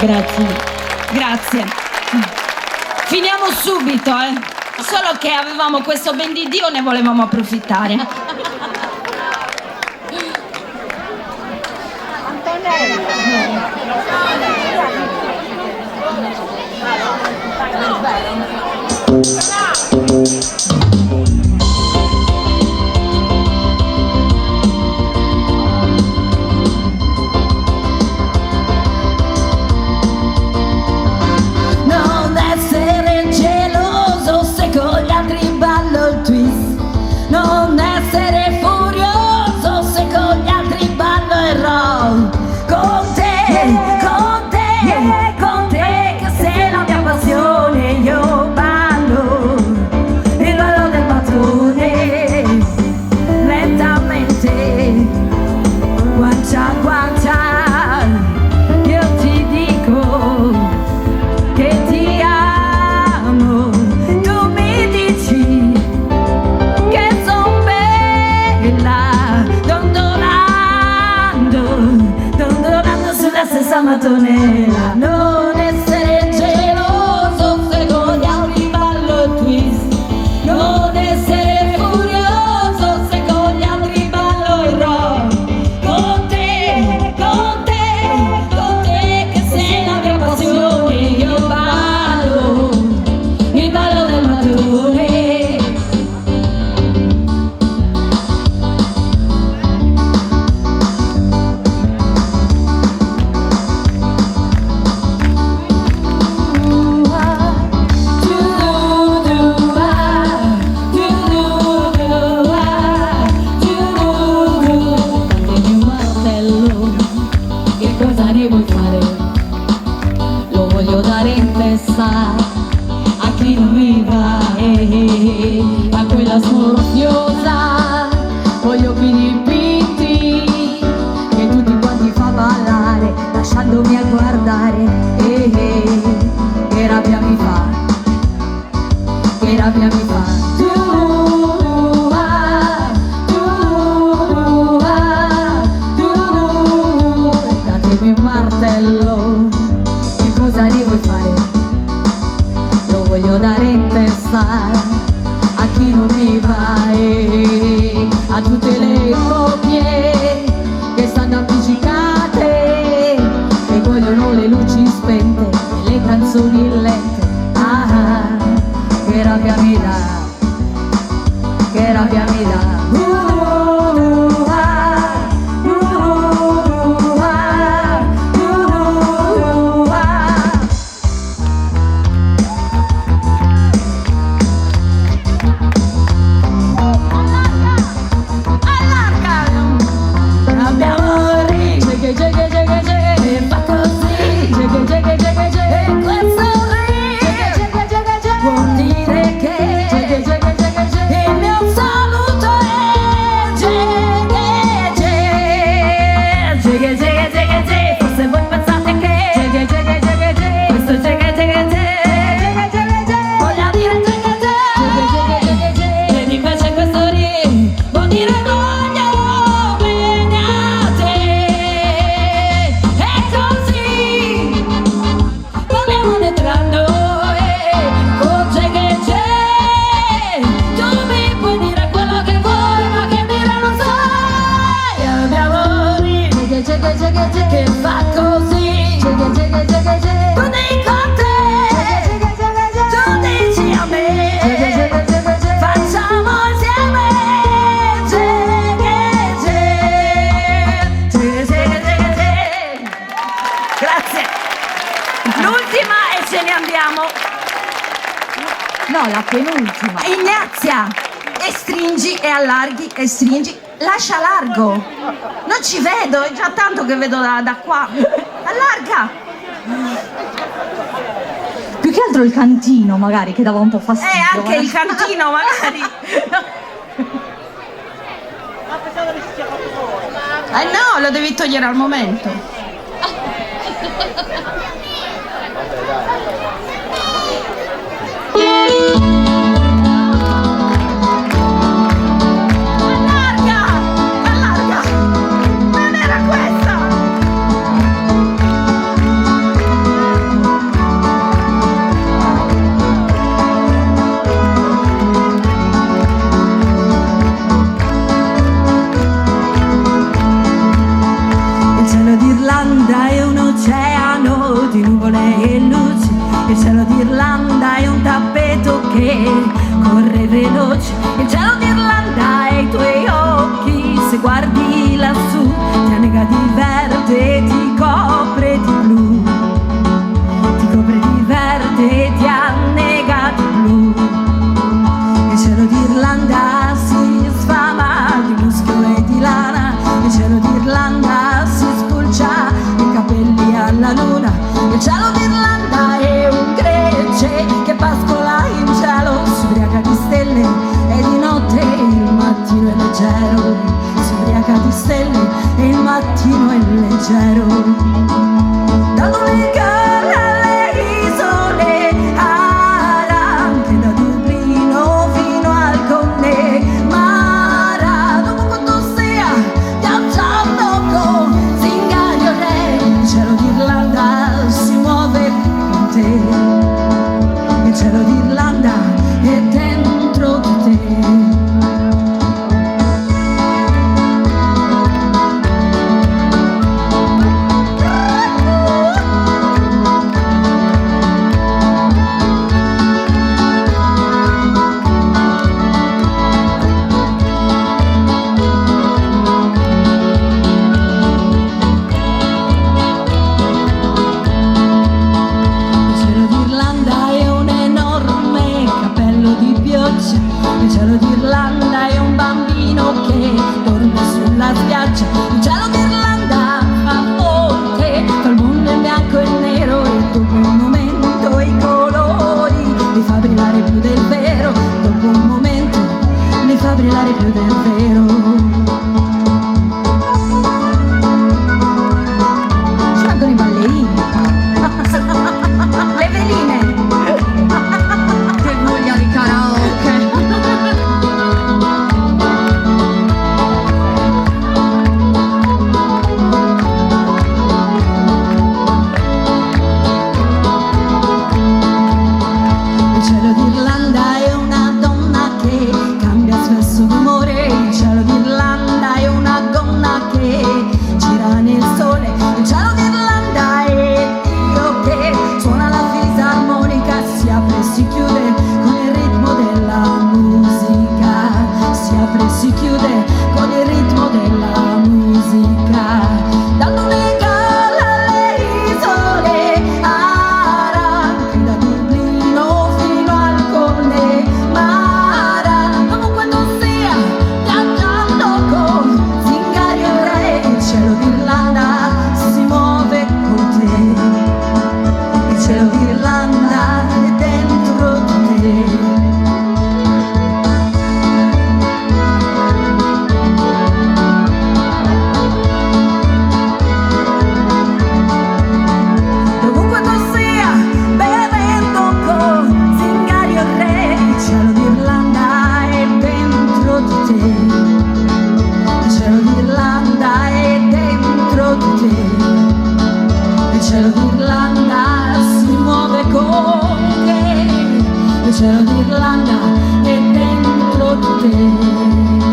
Grazie, grazie. Finiamo subito, Solo che avevamo questo ben di Dio, ne volevamo approfittare. Non essere geloso se con gli altri ballo il twist. Non essere furioso se con gli altri ballo il roll. Con te, con te, con te, che sei la mia passione. Io ballo il ballo del padrone, lentamente, guancia guancia. Io ti dico che ti amo, tu mi dici che son bella, dondolando sulla stessa mattonella. Non essere geloso se con gli altri ballo il twist. Non essere furioso se con gli altri ballo il rock. Con te, con te, con te, che sei la mia passione. Io ballo il ballo del mattone. Datemi un martello, che cosa ne vuoi fare? Lo voglio dare in testa a chi non mi va, a quella smorfiosa, voglio qui dipinti, che tutti quanti fa ballare, lasciandomi a guardare, che rabbia mi fa, che rabbia mi fa. Datemi un martello, che cosa ne vuoi fare? Lo voglio dare in testa a chi non mi va, a tutte le coppie che stanno appiccicate e vogliono le luci spente e le canzoni lente. Ah, che rabbia mi dà, che rabbia mi dà. Che fa così, tu dici con te, tu dici a me, facciamo insieme, grazie. L'ultima e ce ne andiamo. No, la penultima. Ignazia, e stringi e allarghi e stringi, lascia largo. Non ci vedo, è già tanto che vedo da qua. Allarga. Più che altro il cantino, magari, che dava un po' fastidio. Anche il cantino, magari. No, lo devi togliere al momento. d'Irlanda è un oceano di nuvole e luci. Il cielo d'Irlanda è un tappeto che corre veloce. Il cielo d'Irlanda è i tuoi occhi, se guardi lassù ti annega di verde e ti copre di blu. Ti copre di verde e ti annega di blu. Il cielo d'Irlanda si sfama di muschio e di lana. Il cielo d'Irlanda si spulcia i capelli alla luna. Il cielo d'Irlanda è un gregge che pascola in cielo, si ubriaca di stelle e di notte il mattino è leggero. Si ubriaca di stelle e il mattino è leggero. Da Donegal alle isole Aran, da Dublino fino al Connemara, dovunque tu sia, viaggiando con Zingario Re. Il cielo d'Irlanda si muove con te. Il cielo d'Irlanda è dentro di te. Il cielo d'Irlanda è un bambino che dorme sulla spiaggia. Il cielo d'Irlanda fa forte, fa il mondo in bianco e nero, e dopo un momento i colori li fa brillare più del vero. Dopo un momento li fa brillare più del vero. Ci mancano i ballerini, le veline. Che voglia di karaoke. Il cielo d'Irlanda è una donna che cambia spesso d'umore. Il cielo d'Irlanda è una donna che gira nel sole. Il cielo d'Irlanda è Dio che suona la fisarmonica, si apre e si chiude con il ritmo della musica. Si apre e si chiude con il ritmo della musica. Da Donegal alle isole Aran, da Dublino fino al Connemara, dovunque tu sia, viaggiando con Zingario Re. Il cielo d'Irlanda si muove con te. Il cielo d'Irlanda è dentro di te. Dovunque tu sia, bevendo con Zingario Re. Il cielo d'Irlanda è dentro di te. Il cielo d'Irlanda è dentro di te. Il cielo d'Irlanda si muove con te. Il cielo d'Irlanda è dentro di te.